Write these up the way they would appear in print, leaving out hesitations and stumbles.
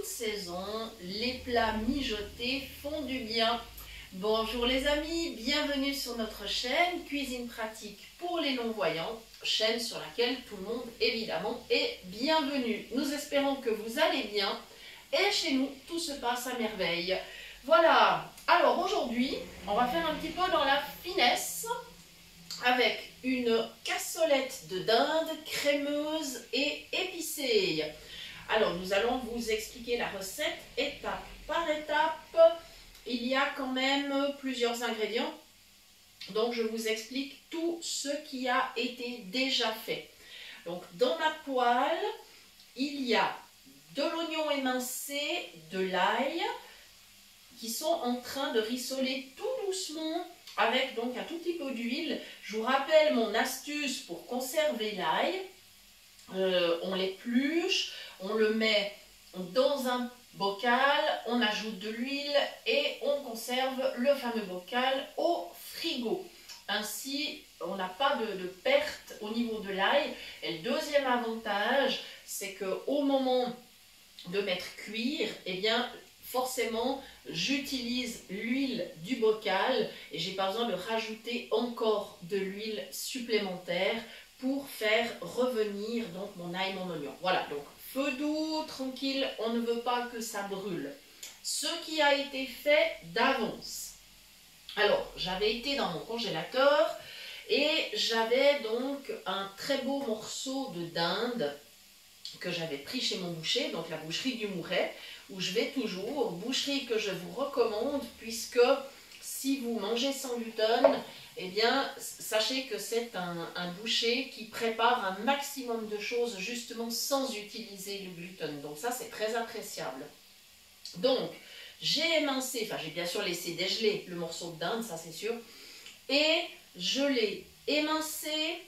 toute saison, les plats mijotés font du bien. Bonjour les amis, bienvenue sur notre chaîne Cuisine Pratique pour les non-voyants, chaîne sur laquelle tout le monde évidemment est bienvenu. Nous espérons que vous allez bien et chez nous tout se passe à merveille. Voilà, alors aujourd'hui on va faire un petit peu dans la finesse avec une cassolette de dinde crémeuse et épicée. Alors nous allons vous expliquer la recette étape par étape. Il y a quand même plusieurs ingrédients, donc je vous explique tout ce qui a été déjà fait. Donc dans ma poêle, il y a de l'oignon émincé, de l'ail, qui sont en train de rissoler tout doucement avec donc un tout petit peu d'huile. Je vous rappelle mon astuce pour conserver l'ail. On l'épluche, on le met dans un bocal, on ajoute de l'huile et on conserve le fameux bocal au frigo. Ainsi, on n'a pas de perte au niveau de l'ail. Et le deuxième avantage, c'est qu'au moment de mettre cuire, eh bien, forcément, j'utilise l'huile du bocal et j'ai pas besoin de rajouter encore de l'huile supplémentaire pour faire revenir donc mon ail, mon oignon. Voilà, donc feu doux, tranquille, on ne veut pas que ça brûle. Ce qui a été fait d'avance. Alors, j'avais été dans mon congélateur et j'avais donc un très beau morceau de dinde que j'avais pris chez mon boucher, donc la boucherie du Mouret, où je vais toujours, boucherie que je vous recommande, puisque si vous mangez sans gluten, eh bien, sachez que c'est un boucher qui prépare un maximum de choses justement sans utiliser le gluten. Donc ça, c'est très appréciable. Donc, j'ai émincé, enfin j'ai bien sûr laissé dégeler le morceau de dinde, ça c'est sûr, et je l'ai émincé,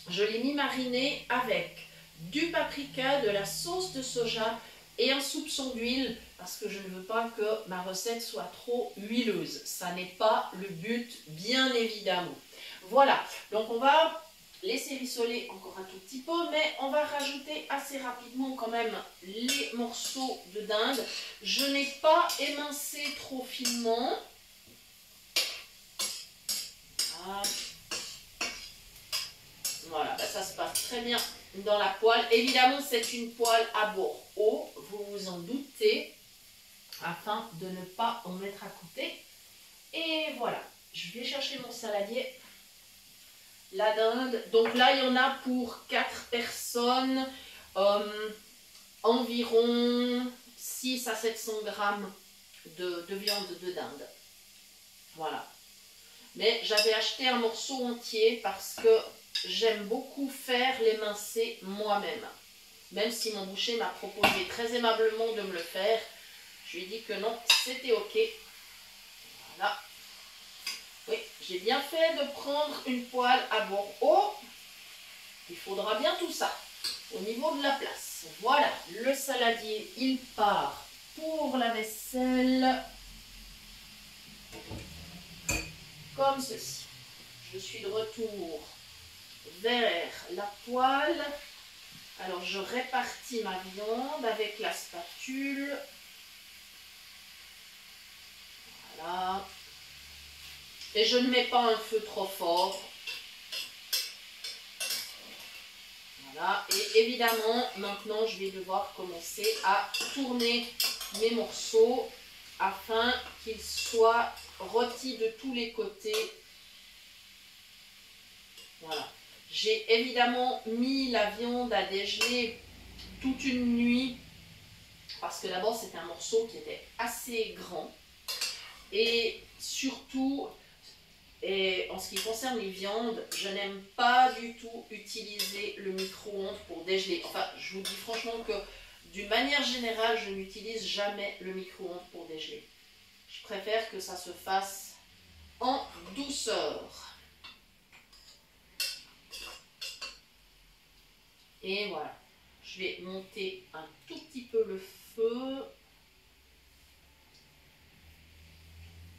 je l'ai mis mariner avec du paprika, de la sauce de soja et un soupçon d'huile parce que je ne veux pas que ma recette soit trop huileuse. Ça n'est pas le but, bien évidemment. Voilà, donc on va laisser rissoler encore un tout petit peu, mais on va rajouter assez rapidement quand même les morceaux de dinde. Je n'ai pas émincé trop finement. Voilà, ça se passe très bien dans la poêle. Évidemment, c'est une poêle à bord haut, vous vous en doutez, afin de ne pas en mettre à côté. Et voilà, je vais chercher mon saladier. La dinde, donc là, il y en a pour 4 personnes, environ 6 à 700 grammes de viande de dinde. Voilà. Mais j'avais acheté un morceau entier parce que j'aime beaucoup faire l'émincer moi-même. Même si mon boucher m'a proposé très aimablement de me le faire, je lui ai dit que non, c'était ok. Voilà. Oui, j'ai bien fait de prendre une poêle à bord haut. Il faudra bien tout ça au niveau de la place. Voilà, le saladier, il part pour la vaisselle. Comme ceci. Je suis de retour vers la poêle. Alors je répartis ma viande avec la spatule. Voilà. Et je ne mets pas un feu trop fort. Voilà. Et évidemment, maintenant je vais devoir commencer à tourner mes morceaux afin qu'ils soient rôtis de tous les côtés. Voilà. J'ai évidemment mis la viande à dégeler toute une nuit parce que d'abord c'était un morceau qui était assez grand et surtout, et en ce qui concerne les viandes, je n'aime pas du tout utiliser le micro-ondes pour dégeler. Enfin, je vous dis franchement que d'une manière générale, je n'utilise jamais le micro-ondes pour dégeler. Je préfère que ça se fasse en douceur. Et voilà, je vais monter un tout petit peu le feu.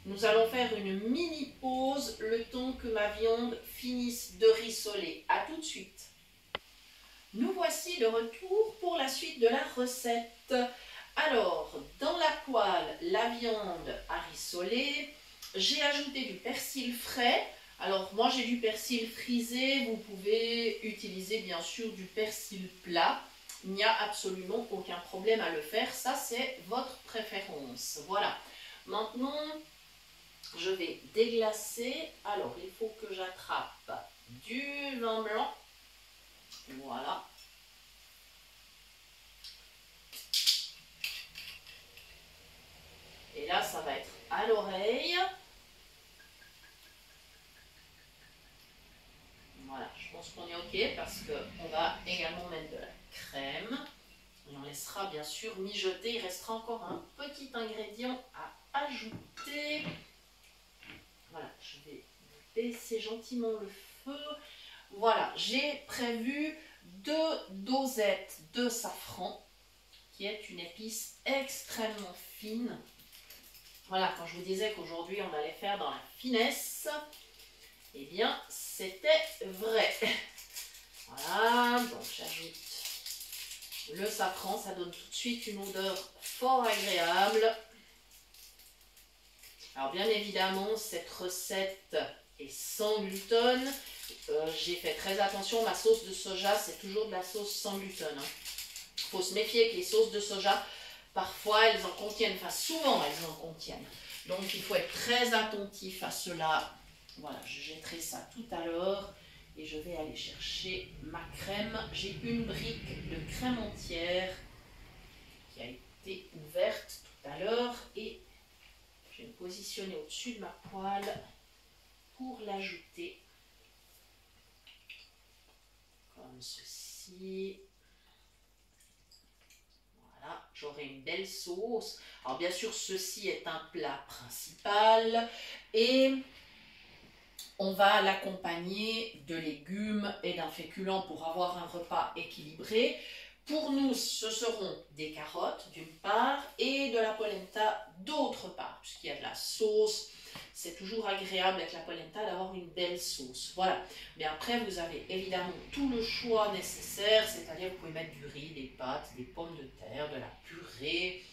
Nous allons faire une mini pause le temps que ma viande finisse de rissoler. A tout de suite. Nous voici de retour pour la suite de la recette. Alors, viande à rissoler. J'ai ajouté du persil frais. Alors moi j'ai du persil frisé, vous pouvez utiliser bien sûr du persil plat. Il n'y a absolument aucun problème à le faire, ça c'est votre préférence. Voilà. Maintenant, je vais déglacer. Alors il faut que j'attrape du vin blanc. Voilà. Et là, ça va être à l'oreille. Voilà, je pense qu'on est OK parce qu'on va également mettre de la crème. Et on laissera bien sûr mijoter. Il restera encore un petit ingrédient à ajouter. Voilà, je vais baisser gentiment le feu. Voilà, j'ai prévu 2 dosettes de safran, qui est une épice extrêmement fine. Voilà, quand je vous disais qu'aujourd'hui on allait faire dans la finesse, eh bien c'était vrai. Voilà, donc j'ajoute le safran, ça donne tout de suite une odeur fort agréable. Alors bien évidemment, cette recette est sans gluten. J'ai fait très attention, ma sauce de soja, c'est toujours de la sauce sans gluten. Il faut se méfier que les sauces de soja, parfois elles en contiennent, enfin souvent elles en contiennent. Donc il faut être très attentif à cela. Voilà, je jetterai ça tout à l'heure et je vais aller chercher ma crème. J'ai une brique de crème entière qui a été ouverte tout à l'heure et je vais me positionner au-dessus de ma poêle pour l'ajouter comme ceci. Voilà, j'aurai une belle sauce. Alors bien sûr, ceci est un plat principal et on va l'accompagner de légumes et d'un féculent pour avoir un repas équilibré. Pour nous, ce seront des carottes d'une part et de la polenta d'autre part, puisqu'il y a de la sauce. C'est toujours agréable avec la polenta d'avoir une belle sauce. Voilà. Mais après, vous avez évidemment tout le choix nécessaire, c'est-à-dire vous pouvez mettre du riz, des pâtes, des pommes de terre, de la purée,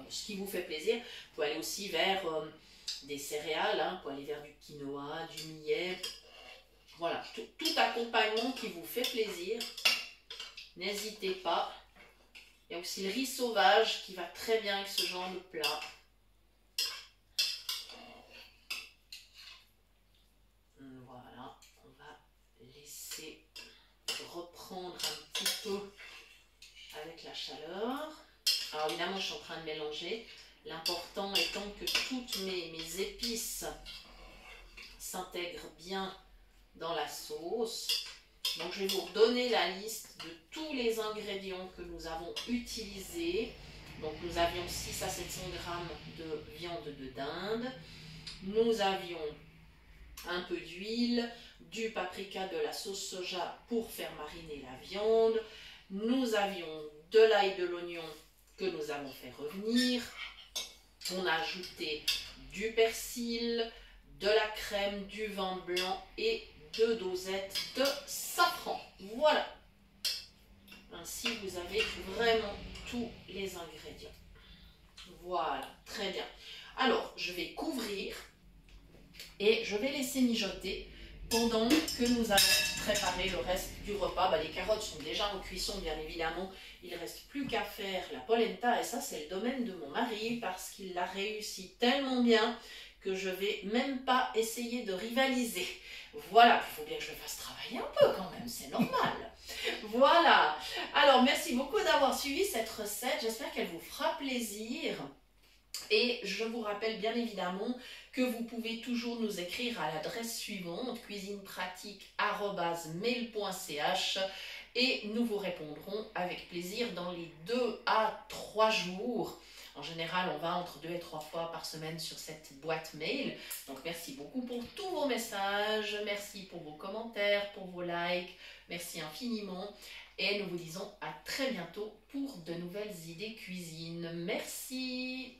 ce qui vous fait plaisir. Vous pouvez aller aussi vers des céréales, hein, vous pouvez aller vers du quinoa, du millet. Voilà, tout accompagnement qui vous fait plaisir. N'hésitez pas. Il y a aussi le riz sauvage qui va très bien avec ce genre de plat. Voilà, on va laisser reprendre un petit peu avec la chaleur. Alors évidemment, je suis en train de mélanger. L'important étant que toutes mes épices s'intègrent bien dans la sauce. Donc je vais vous redonner la liste de tous les ingrédients que nous avons utilisés. Donc nous avions 6 à 700 g de viande de dinde. Nous avions un peu d'huile, du paprika, de la sauce soja pour faire mariner la viande. Nous avions de l'ail et de l'oignon que nous avons fait revenir. On a ajouté du persil, de la crème, du vin blanc et 2 dosettes de safran. Voilà. Ainsi, vous avez vraiment tous les ingrédients. Voilà, très bien. Alors, je vais couvrir et je vais laisser mijoter pendant que nous allons préparer le reste du repas. Les carottes sont déjà en cuisson, bien évidemment. Il ne reste plus qu'à faire la polenta et ça, c'est le domaine de mon mari parce qu'il l'a réussi tellement bien que je ne vais même pas essayer de rivaliser. Voilà, il faut bien que je le fasse travailler un peu quand même, c'est normal. Voilà, alors merci beaucoup d'avoir suivi cette recette, j'espère qu'elle vous fera plaisir. Et je vous rappelle bien évidemment que vous pouvez toujours nous écrire à l'adresse suivante, cuisinepratique@mail.ch et nous vous répondrons avec plaisir dans les 2 à 3 jours. En général, on va entre 2 et 3 fois par semaine sur cette boîte mail. Donc, merci beaucoup pour tous vos messages. Merci pour vos commentaires, pour vos likes. Merci infiniment. Et nous vous disons à très bientôt pour de nouvelles idées cuisine. Merci.